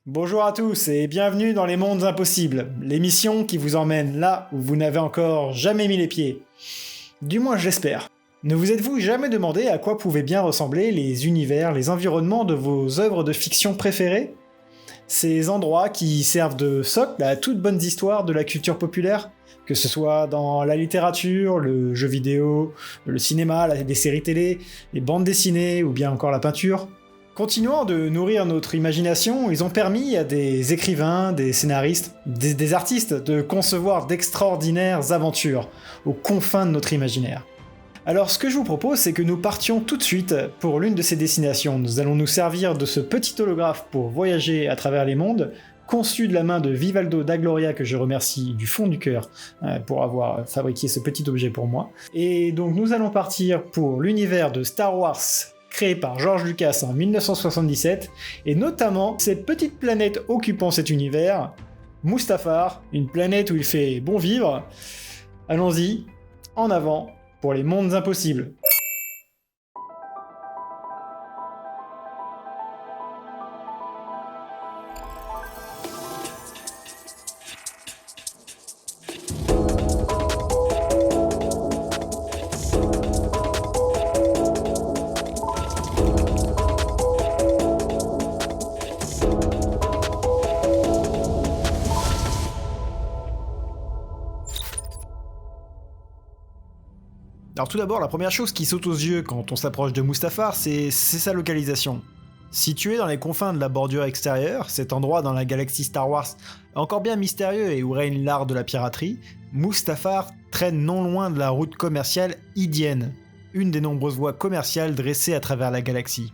Bonjour à tous et bienvenue dans les Mondes Impossibles, l'émission qui vous emmène là où vous n'avez encore jamais mis les pieds. Du moins je l'espère. Ne vous êtes-vous jamais demandé à quoi pouvaient bien ressembler les univers, les environnements de vos œuvres de fiction préférées ? Ces endroits qui servent de socle à toutes bonnes histoires de la culture populaire, que ce soit dans la littérature, le jeu vidéo, le cinéma, les séries télé, les bandes dessinées ou bien encore la peinture. Continuant de nourrir notre imagination, ils ont permis à des écrivains, des scénaristes, des artistes de concevoir d'extraordinaires aventures aux confins de notre imaginaire. Alors ce que je vous propose, c'est que nous partions tout de suite pour l'une de ces destinations. Nous allons nous servir de ce petit holographe pour voyager à travers les mondes, conçu de la main de Vivaldo da Gloria, que je remercie du fond du cœur pour avoir fabriqué ce petit objet pour moi. Et donc nous allons partir pour l'univers de Star Wars, créé par George Lucas en 1977, et notamment cette petite planète occupant cet univers, Mustafar, une planète où il fait bon vivre. Allons-y, en avant pour les mondes impossibles. Alors tout d'abord, la première chose qui saute aux yeux quand on s'approche de Mustafar, c'est sa localisation. Situé dans les confins de la bordure extérieure, cet endroit dans la galaxie Star Wars encore bien mystérieux et où règne l'art de la piraterie, Mustafar traîne non loin de la route commerciale Hydienne, une des nombreuses voies commerciales dressées à travers la galaxie.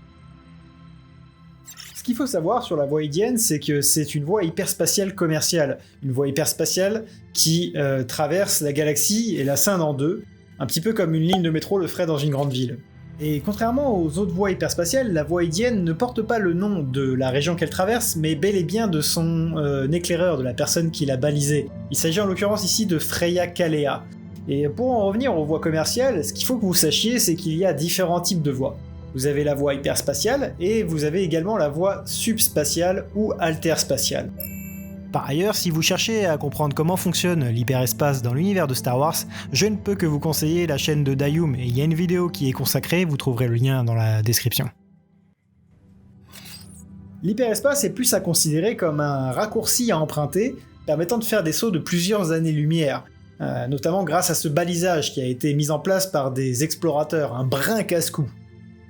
Ce qu'il faut savoir sur la voie Hydienne, c'est que c'est une voie hyperspatiale commerciale, une voie hyperspatiale qui traverse la galaxie et la scinde en deux, un petit peu comme une ligne de métro le ferait dans une grande ville. Et contrairement aux autres voies hyperspatiales, la voie Hydienne ne porte pas le nom de la région qu'elle traverse, mais bel et bien de son éclaireur, de la personne qui l'a balisé. Il s'agit en l'occurrence ici de Freya Kalea. Et pour en revenir aux voies commerciales, ce qu'il faut que vous sachiez, c'est qu'il y a différents types de voies. Vous avez la voie hyperspatiale, et vous avez également la voie subspatiale ou alterspatiale. Par ailleurs, si vous cherchez à comprendre comment fonctionne l'hyperespace dans l'univers de Star Wars, je ne peux que vous conseiller la chaîne de Dayum, et il y a une vidéo qui est consacrée, vous trouverez le lien dans la description. L'hyperespace est plus à considérer comme un raccourci à emprunter, permettant de faire des sauts de plusieurs années-lumière, notamment grâce à ce balisage qui a été mis en place par des explorateurs, un brin casse-cou.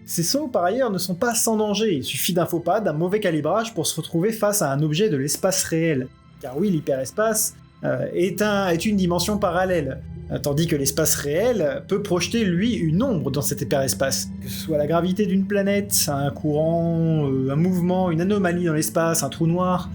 Ces sauts, par ailleurs, ne sont pas sans danger, il suffit d'un faux pas, d'un mauvais calibrage pour se retrouver face à un objet de l'espace réel. Car oui, l'hyperespace est une dimension parallèle, tandis que l'espace réel peut projeter, lui, une ombre dans cet hyperespace. Que ce soit la gravité d'une planète, un courant, un mouvement, une anomalie dans l'espace, un trou noir,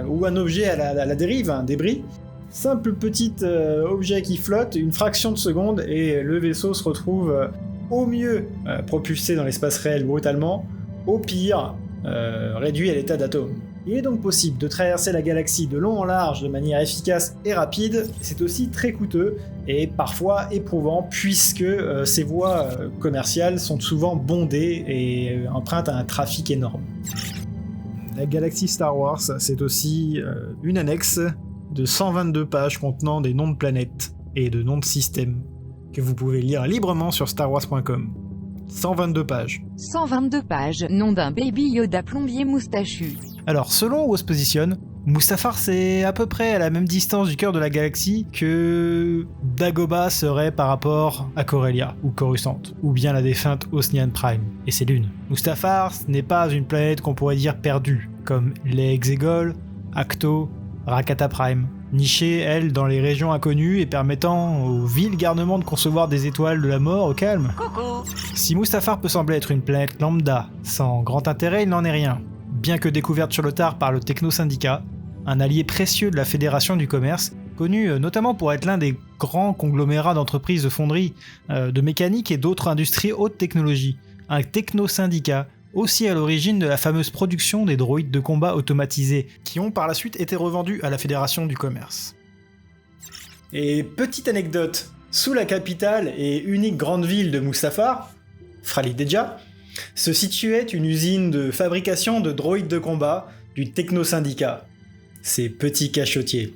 ou un objet à la dérive, un débris. Simple petit objet qui flotte, une fraction de seconde, et le vaisseau se retrouve au mieux propulsé dans l'espace réel brutalement, au pire réduit à l'état d'atome. Il est donc possible de traverser la galaxie de long en large de manière efficace et rapide, c'est aussi très coûteux et parfois éprouvant puisque ces voies commerciales sont souvent bondées et empruntent à un trafic énorme. La galaxie Star Wars, c'est aussi une annexe de 122 pages contenant des noms de planètes et de noms de systèmes, que vous pouvez lire librement sur starwars.com. 122 pages. 122 pages, nom d'un baby Yoda plombier moustachu. Alors, selon où on se positionne, Mustafar c'est à peu près à la même distance du cœur de la galaxie que Dagobah serait par rapport à Corellia, ou Coruscant, ou bien la défunte Osnian Prime, et ses lunes. Mustafar n'est pas une planète qu'on pourrait dire perdue, comme les Exegol, Acto, Rakata Prime, nichée, elle, dans les régions inconnues et permettant au vil garnement de concevoir des étoiles de la mort au calme. Coucou. Si Mustafar peut sembler être une planète lambda, sans grand intérêt, il n'en est rien. Bien que découverte sur le tard par le Techno-Syndicat, un allié précieux de la Fédération du Commerce, connu notamment pour être l'un des grands conglomérats d'entreprises de fonderie, de mécanique et d'autres industries haute technologie, un Techno-Syndicat aussi à l'origine de la fameuse production des droïdes de combat automatisés, qui ont par la suite été revendus à la Fédération du Commerce. Et petite anecdote, sous la capitale et unique grande ville de Mustafar, Frali Deja, se situait une usine de fabrication de droïdes de combat du technosyndicat, ces petits cachotiers.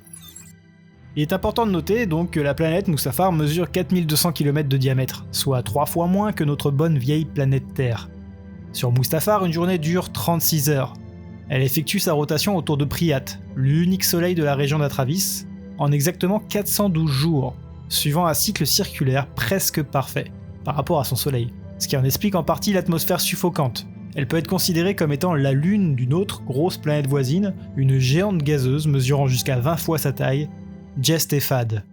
Il est important de noter donc que la planète Mustafar mesure 4200 km de diamètre, soit 3 fois moins que notre bonne vieille planète Terre. Sur Mustafar, une journée dure 36 heures. Elle effectue sa rotation autour de Priyat, l'unique soleil de la région d'Atravis, en exactement 412 jours, suivant un cycle circulaire presque parfait par rapport à son soleil, ce qui en explique en partie l'atmosphère suffocante. Elle peut être considérée comme étant la lune d'une autre grosse planète voisine, une géante gazeuse mesurant jusqu'à 20 fois sa taille, Jestefad.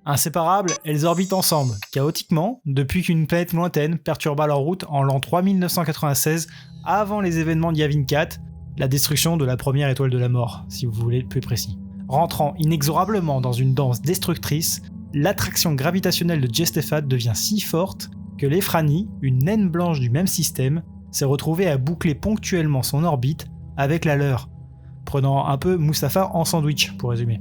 Inséparables, elles orbitent ensemble, chaotiquement, depuis qu'une planète lointaine perturba leur route en l'an 3996, avant les événements d'Yavin 4, la destruction de la première étoile de la mort, si vous voulez être plus précis. Rentrant inexorablement dans une danse destructrice, l'attraction gravitationnelle de Jestefad devient si forte que l'Ephrani, une naine blanche du même système, s'est retrouvée à boucler ponctuellement son orbite avec la leur, prenant un peu Mustafar en sandwich, pour résumer.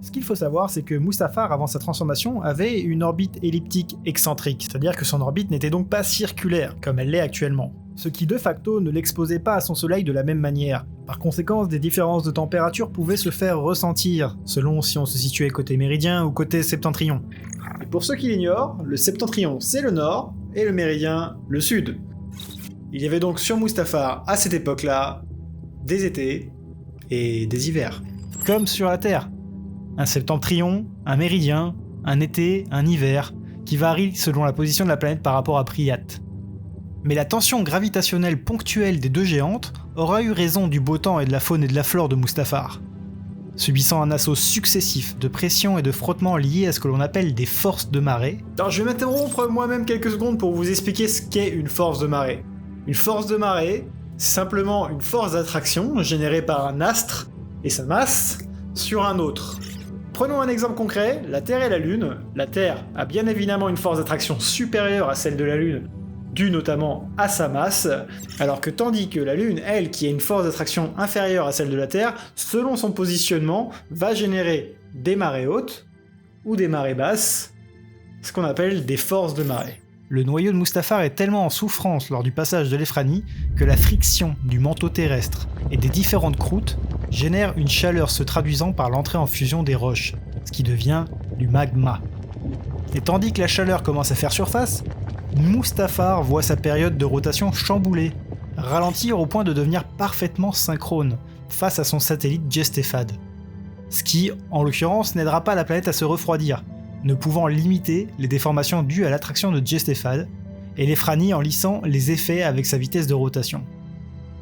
Ce qu'il faut savoir, c'est que Mustafar, avant sa transformation, avait une orbite elliptique excentrique, c'est-à-dire que son orbite n'était donc pas circulaire, comme elle l'est actuellement, ce qui de facto ne l'exposait pas à son soleil de la même manière. Par conséquent, des différences de température pouvaient se faire ressentir, selon si on se situait côté méridien ou côté septentrion. Et pour ceux qui l'ignorent, le septentrion c'est le nord, et le méridien le sud. Il y avait donc sur Mustafar, à cette époque-là, des étés et des hivers. Comme sur la Terre. Un septentrion, un méridien, un été, un hiver, qui varient selon la position de la planète par rapport à Priyat. Mais la tension gravitationnelle ponctuelle des deux géantes aura eu raison du beau temps et de la faune et de la flore de Mustafar. Subissant un assaut successif de pression et de frottement liés à ce que l'on appelle des forces de marée. Alors je vais m'interrompre moi-même quelques secondes pour vous expliquer ce qu'est une force de marée. Une force de marée, c'est simplement une force d'attraction générée par un astre et sa masse sur un autre. Prenons un exemple concret, la Terre et la Lune. La Terre a bien évidemment une force d'attraction supérieure à celle de la Lune, due notamment à sa masse, alors que tandis que la Lune, elle, qui a une force d'attraction inférieure à celle de la Terre, selon son positionnement, va générer des marées hautes ou des marées basses, ce qu'on appelle des forces de marée. Le noyau de Mustafar est tellement en souffrance lors du passage de l'Ephrani que la friction du manteau terrestre et des différentes croûtes génère une chaleur se traduisant par l'entrée en fusion des roches, ce qui devient du magma. Et tandis que la chaleur commence à faire surface, Mustafar voit sa période de rotation chamboulée, ralentir au point de devenir parfaitement synchrone face à son satellite Jestefad. Ce qui, en l'occurrence, n'aidera pas la planète à se refroidir, ne pouvant limiter les déformations dues à l'attraction de Jestefad, et l'Ephrani en lissant les effets avec sa vitesse de rotation.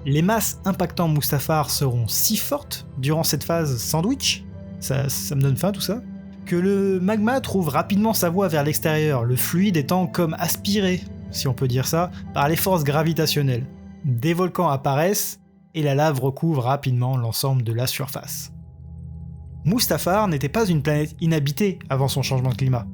Les masses impactant Mustafar seront si fortes durant cette phase sandwich, ça me donne faim tout ça, que le magma trouve rapidement sa voie vers l'extérieur, le fluide étant comme aspiré, si on peut dire ça, par les forces gravitationnelles. Des volcans apparaissent, et la lave recouvre rapidement l'ensemble de la surface. Mustafar n'était pas une planète inhabitée avant son changement de climat.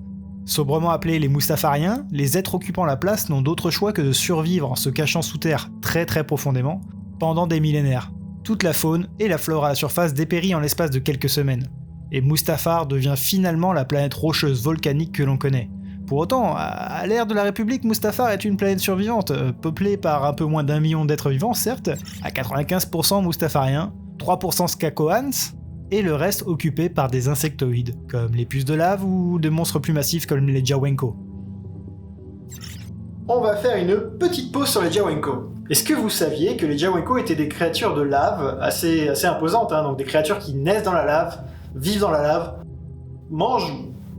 Sobrement appelés les Mustafariens, les êtres occupant la place n'ont d'autre choix que de survivre en se cachant sous terre très très profondément pendant des millénaires. Toute la faune et la flore à la surface dépérit en l'espace de quelques semaines. Et Mustafar devient finalement la planète rocheuse volcanique que l'on connaît. Pour autant, à l'ère de la République, Mustafar est une planète survivante, peuplée par un peu moins d'1 million d'êtres vivants certes, à 95% Mustafariens, 3% Skakoans, et le reste occupé par des insectoïdes, comme les puces de lave ou des monstres plus massifs comme les Jawenko. On va faire une petite pause sur les Jawenko. Est-ce que vous saviez que les Jawenko étaient des créatures de lave assez imposantes, donc des créatures qui naissent dans la lave, vivent dans la lave, mangent,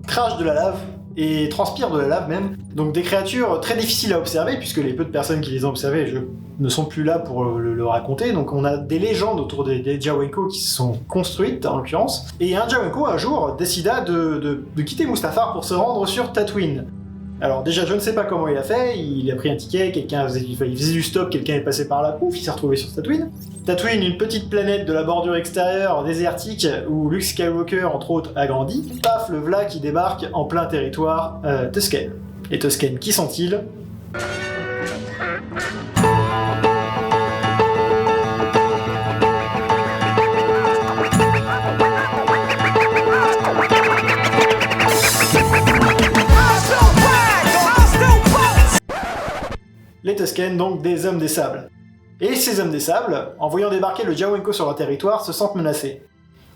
crachent de la lave et transpirent de la lave même. Donc des créatures très difficiles à observer puisque les peu de personnes qui les ont observées ne sont plus là pour le raconter. Donc on a des légendes autour des Jawenko qui se sont construites en l'occurrence. Et un Jawenko un jour décida de quitter Mustafar pour se rendre sur Tatooine. Alors déjà je ne sais pas comment il a fait, il a pris un ticket, il faisait du stop, quelqu'un est passé par là, pouf, il s'est retrouvé sur Tatooine. Tatooine, une petite planète de la bordure extérieure désertique où Luke Skywalker entre autres a grandi, paf, le v'là qui débarque en plein territoire Tusken. Les Tusken, qui sont-ils ? Les Tusken, donc des hommes des sables. Et ces hommes des sables, en voyant débarquer le Jawenko sur leur territoire, se sentent menacés.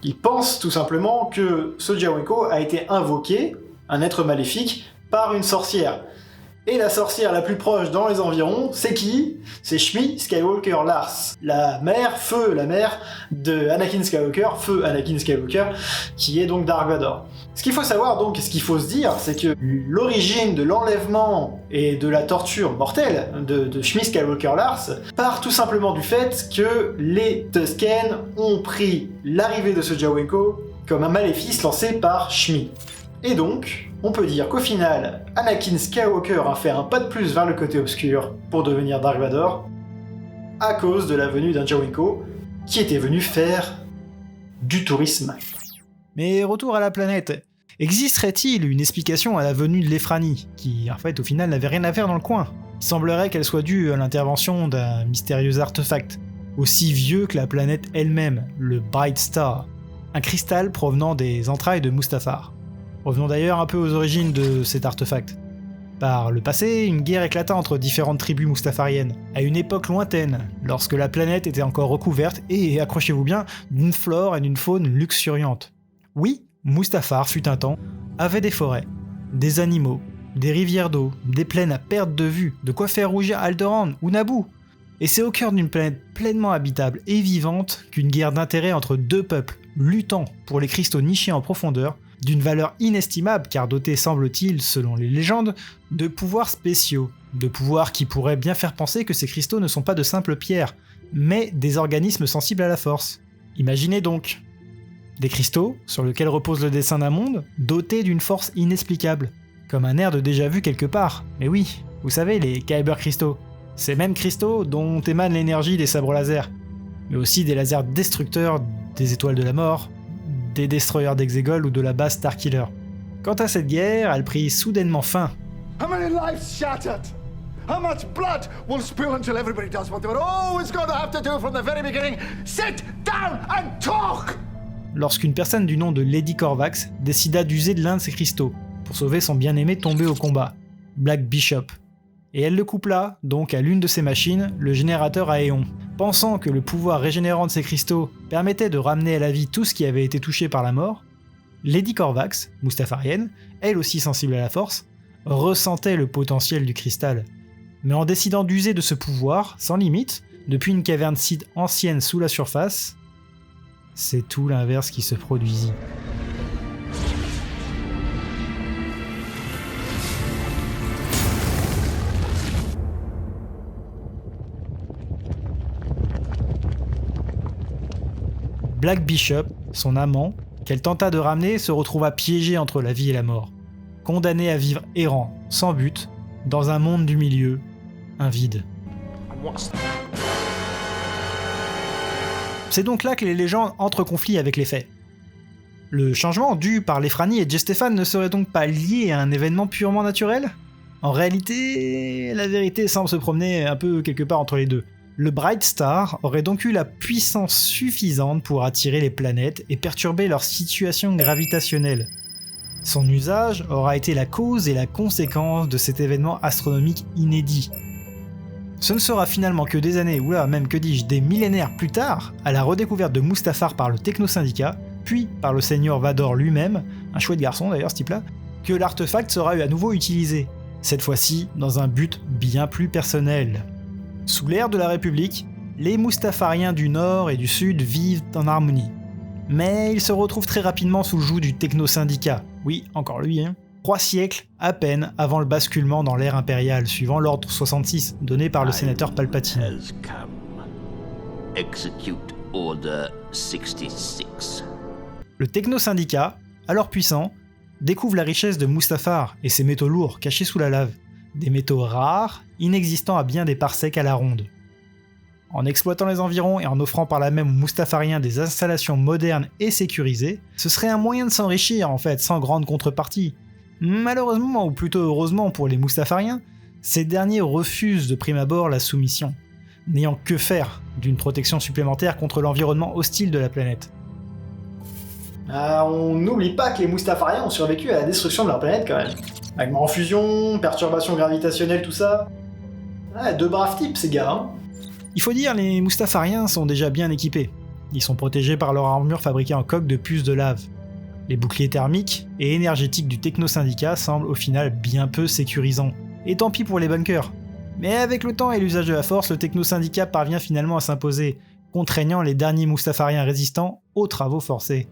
Ils pensent tout simplement que ce Jawenko a été invoqué, un être maléfique, par une sorcière. Et la sorcière la plus proche dans les environs, c'est qui? C'est Shmi Skywalker Lars, la mère de Anakin Skywalker, feu Anakin Skywalker, qui est donc Dark Vador. Ce qu'il faut savoir donc, et ce qu'il faut se dire, c'est que l'origine de l'enlèvement et de la torture mortelle de Shmi Skywalker Lars part tout simplement du fait que les Tusken ont pris l'arrivée de ce Jawenko comme un maléfice lancé par Shmi. Et donc, on peut dire qu'au final, Anakin Skywalker a fait un pas de plus vers le côté obscur pour devenir Dark Vador, à cause de la venue d'un Jawenko qui était venu faire du tourisme. Mais retour à la planète. Existerait-il une explication à la venue de l'Ephranie, qui en fait au final n'avait rien à faire dans le coin? Il semblerait qu'elle soit due à l'intervention d'un mystérieux artefact, aussi vieux que la planète elle-même, le Bright Star, un cristal provenant des entrailles de Mustafar. Revenons d'ailleurs un peu aux origines de cet artefact. Par le passé, une guerre éclata entre différentes tribus mustafariennes, à une époque lointaine, lorsque la planète était encore recouverte, et accrochez-vous bien, d'une flore et d'une faune luxuriantes. Oui, Mustafar fut un temps, avait des forêts, des animaux, des rivières d'eau, des plaines à perte de vue, de quoi faire rougir Alderaan ou Naboo. Et c'est au cœur d'une planète pleinement habitable et vivante qu'une guerre d'intérêt entre deux peuples, luttant pour les cristaux nichés en profondeur, d'une valeur inestimable car dotés semble-t-il, selon les légendes, de pouvoirs spéciaux, de pouvoirs qui pourraient bien faire penser que ces cristaux ne sont pas de simples pierres, mais des organismes sensibles à la force. Imaginez donc des cristaux sur lesquels repose le dessin d'un monde, dotés d'une force inexplicable, comme un air de déjà-vu quelque part. Mais oui, vous savez, les Kyber cristaux, ces mêmes cristaux dont émane l'énergie des sabres laser, mais aussi des lasers destructeurs des étoiles de la mort, des destroyers d'Exegol ou de la base Starkiller. Quant à cette guerre, elle prit soudainement fin. How many lives shattered? How much blood will spill until everybody does what they were always going to have to do from the very beginning? Sit down and talk! Lorsqu'une personne du nom de Lady Corvax décida d'user de l'un de ses cristaux pour sauver son bien-aimé tombé au combat, Black Bishop. Et elle le coupla donc à l'une de ses machines, le générateur à éons. Pensant que le pouvoir régénérant de ces cristaux permettait de ramener à la vie tout ce qui avait été touché par la mort, Lady Corvax, mustafarienne, elle aussi sensible à la force, ressentait le potentiel du cristal. Mais en décidant d'user de ce pouvoir, sans limite, depuis une caverne Sith ancienne sous la surface, c'est tout l'inverse qui se produisit. Black Bishop, son amant, qu'elle tenta de ramener, se retrouva piégé entre la vie et la mort, condamné à vivre errant, sans but, dans un monde du milieu, un vide. C'est donc là que les légendes entrent en conflit avec les faits. Le changement dû par l'Ephranie et Jestefan ne serait donc pas lié à un événement purement naturel? En réalité, la vérité semble se promener un peu quelque part entre les deux. Le Bright Star aurait donc eu la puissance suffisante pour attirer les planètes et perturber leur situation gravitationnelle. Son usage aura été la cause et la conséquence de cet événement astronomique inédit. Ce ne sera finalement que des années, ou là même que dis-je, des millénaires plus tard, à la redécouverte de Mustafar par le Techno-Syndicat, puis par le Seigneur Vador lui-même, un chouette garçon d'ailleurs ce type-là, que l'artefact sera à nouveau utilisé, cette fois-ci dans un but bien plus personnel. Sous l'ère de la République, les Mustafariens du Nord et du Sud vivent en harmonie. Mais ils se retrouvent très rapidement sous le joug du Techno-Syndicat. Oui, encore lui, 3 siècles à peine avant le basculement dans l'ère impériale, suivant l'ordre 66, donné par le sénateur Palpatine. Execute Order 66. Le Techno-Syndicat, alors puissant, découvre la richesse de Mustafar et ses métaux lourds cachés sous la lave. Des métaux rares, inexistants à bien des parsecs à la ronde. En exploitant les environs et en offrant par là même aux Mustafariens des installations modernes et sécurisées, ce serait un moyen de s'enrichir en fait, sans grande contrepartie. Malheureusement, ou plutôt heureusement pour les Mustafariens, ces derniers refusent de prime abord la soumission, n'ayant que faire d'une protection supplémentaire contre l'environnement hostile de la planète. On n'oublie pas que les Mustafariens ont survécu à la destruction de leur planète quand même. Magma en fusion, perturbations gravitationnelles, tout ça. Deux braves types ces gars, hein. Il faut dire, les Mustafariens sont déjà bien équipés. Ils sont protégés par leur armure fabriquée en coque de puces de lave. Les boucliers thermiques et énergétiques du techno-syndicat semblent au final bien peu sécurisants. Et tant pis pour les bunkers. Mais avec le temps et l'usage de la force, le techno-syndicat parvient finalement à s'imposer, contraignant les derniers Mustafariens résistants aux travaux forcés.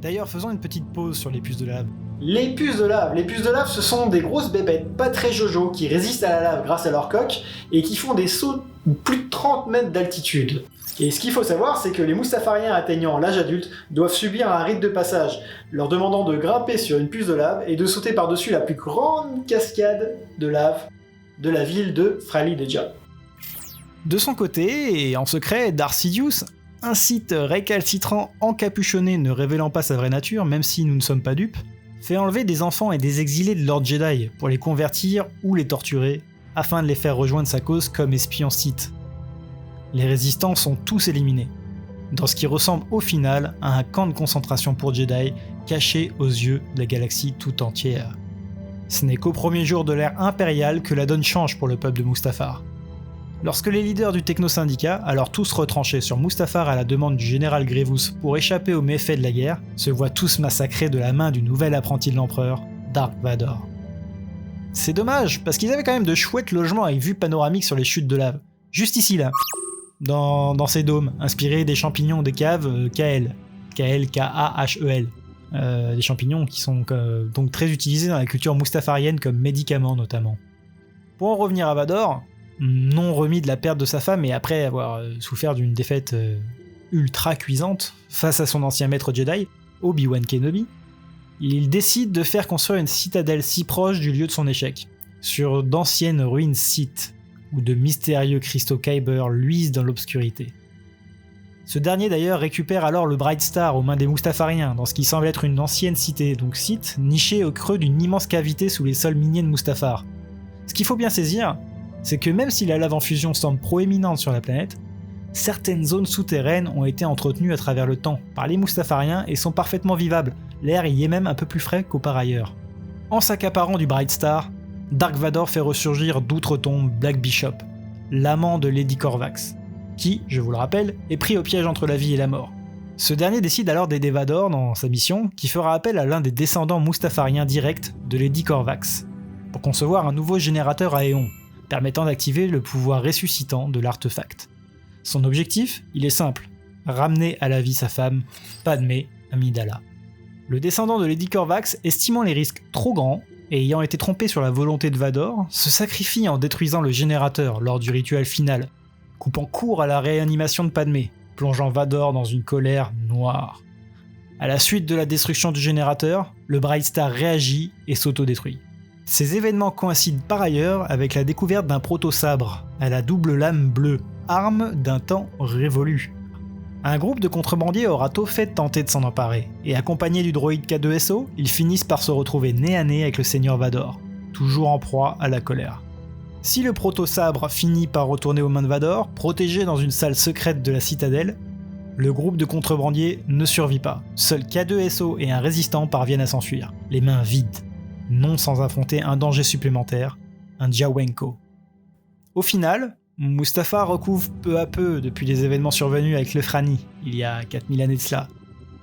D'ailleurs, faisons une petite pause sur les puces de lave. Les puces de lave, ce sont des grosses bébêtes pas très jojo qui résistent à la lave grâce à leur coque et qui font des sauts de plus de 30 mètres d'altitude. Et ce qu'il faut savoir, c'est que les Mustafariens atteignant l'âge adulte doivent subir un rite de passage, leur demandant de grimper sur une puce de lave et de sauter par-dessus la plus grande cascade de lave de la ville de Freljdeja. De son côté, et en secret, Darth Sidious, un Sith récalcitrant encapuchonné ne révélant pas sa vraie nature, même si nous ne sommes pas dupes, fait enlever des enfants et des exilés de l'ordre Jedi pour les convertir ou les torturer, afin de les faire rejoindre sa cause comme espions Sith. Les résistants sont tous éliminés, dans ce qui ressemble au final à un camp de concentration pour Jedi caché aux yeux de la galaxie tout entière. Ce n'est qu'au premier jour de l'ère impériale que la donne change pour le peuple de Mustafar. Lorsque les leaders du techno-syndicat, alors tous retranchés sur Mustafar à la demande du général Grievous pour échapper aux méfaits de la guerre, se voient tous massacrés de la main du nouvel apprenti de l'empereur, Dark Vador. C'est dommage, parce qu'ils avaient quand même de chouettes logements avec vue panoramique sur les chutes de lave. Juste ici là. Dans ces dômes, inspirés des champignons des caves KL. K-A-H-E-L. Des champignons qui sont donc très utilisés dans la culture mustafarienne comme médicaments notamment. Pour en revenir à Vador, non remis de la perte de sa femme et après avoir souffert d'une défaite ultra cuisante face à son ancien maître Jedi, Obi-Wan Kenobi, il décide de faire construire une citadelle si proche du lieu de son échec, sur d'anciennes ruines Sith, où de mystérieux cristaux Kyber luisent dans l'obscurité. Ce dernier d'ailleurs récupère alors le Bright Star aux mains des Mustafariens, dans ce qui semble être une ancienne cité, donc Sith, nichée au creux d'une immense cavité sous les sols miniers de Mustafar. Ce qu'il faut bien saisir, c'est que même si la lave en fusion semble proéminente sur la planète, certaines zones souterraines ont été entretenues à travers le temps par les Mustafariens et sont parfaitement vivables, l'air y est même un peu plus frais qu'auparavant. En s'accaparant du Bright Star, Dark Vador fait ressurgir d'outre-tombe Black Bishop, l'amant de Lady Corvax, qui, je vous le rappelle, est pris au piège entre la vie et la mort. Ce dernier décide alors d'aider Vador dans sa mission, qui fera appel à l'un des descendants mustafariens directs de Lady Corvax, pour concevoir un nouveau générateur à éons, permettant d'activer le pouvoir ressuscitant de l'artefact. Son objectif, il est simple, ramener à la vie sa femme, Padmé Amidala. Le descendant de Lady Corvax, estimant les risques trop grands, et ayant été trompé sur la volonté de Vador, se sacrifie en détruisant le générateur lors du rituel final, coupant court à la réanimation de Padmé, plongeant Vador dans une colère noire. À la suite de la destruction du générateur, le Bright Star réagit et s'autodétruit. Ces événements coïncident par ailleurs avec la découverte d'un proto-sabre à la double lame bleue, arme d'un temps révolu. Un groupe de contrebandiers aura tôt fait de tenter de s'en emparer, et accompagnés du droïde K2SO, ils finissent par se retrouver nez à nez avec le Seigneur Vador, toujours en proie à la colère. Si le proto-sabre finit par retourner aux mains de Vador, protégé dans une salle secrète de la citadelle, le groupe de contrebandiers ne survit pas. Seuls K2SO et un résistant parviennent à s'enfuir, les mains vides, non sans affronter un danger supplémentaire, un Jawenko. Au final, Mustafar recouvre peu à peu depuis les événements survenus avec le Frani, il y a 4000 années de cela.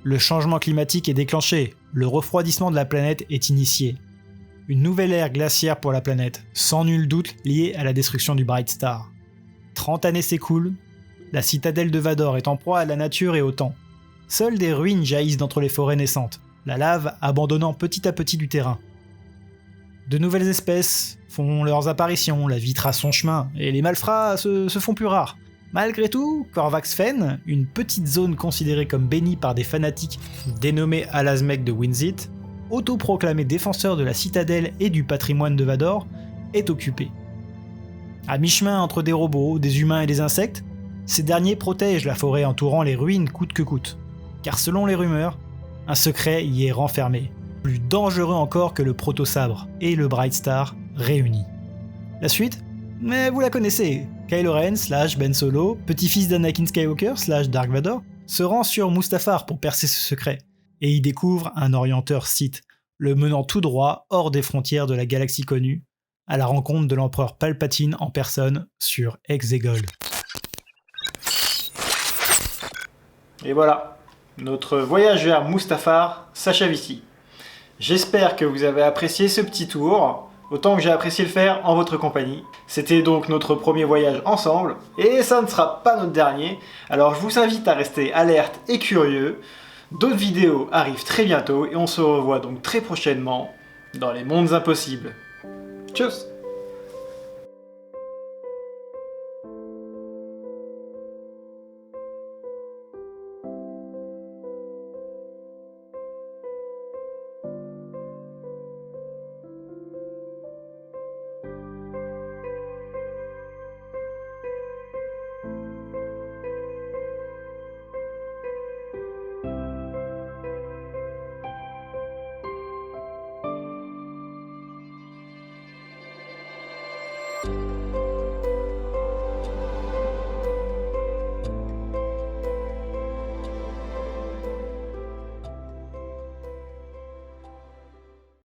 Le changement climatique est déclenché, le refroidissement de la planète est initié. Une nouvelle ère glaciaire pour la planète, sans nul doute liée à la destruction du Bright Star. 30 années s'écoulent, la citadelle de Vador est en proie à la nature et au temps. Seules des ruines jaillissent d'entre les forêts naissantes, la lave abandonnant petit à petit du terrain. De nouvelles espèces font leurs apparitions, la vie trace son chemin, et les malfrats se font plus rares. Malgré tout, Corvax Fen, une petite zone considérée comme bénie par des fanatiques dénommés Alazmec de Winzit, autoproclamé défenseur de la citadelle et du patrimoine de Vador, est occupée. À mi-chemin entre des robots, des humains et des insectes, ces derniers protègent la forêt entourant les ruines coûte que coûte, car selon les rumeurs, un secret y est renfermé, plus dangereux encore que le proto-sabre et le Bright Star réunis. La suite ? Mais vous la connaissez, Kylo Ren / Ben Solo, petit-fils d'Anakin Skywalker / Dark Vador, se rend sur Mustafar pour percer ce secret, et y découvre un orienteur Sith, le menant tout droit hors des frontières de la galaxie connue, à la rencontre de l'empereur Palpatine en personne sur Exegol. Et voilà, notre voyage vers Mustafar s'achève ici. J'espère que vous avez apprécié ce petit tour, autant que j'ai apprécié le faire en votre compagnie. C'était donc notre premier voyage ensemble, et ça ne sera pas notre dernier, alors je vous invite à rester alerte et curieux. D'autres vidéos arrivent très bientôt, et on se revoit donc très prochainement dans les mondes impossibles. Tchuss!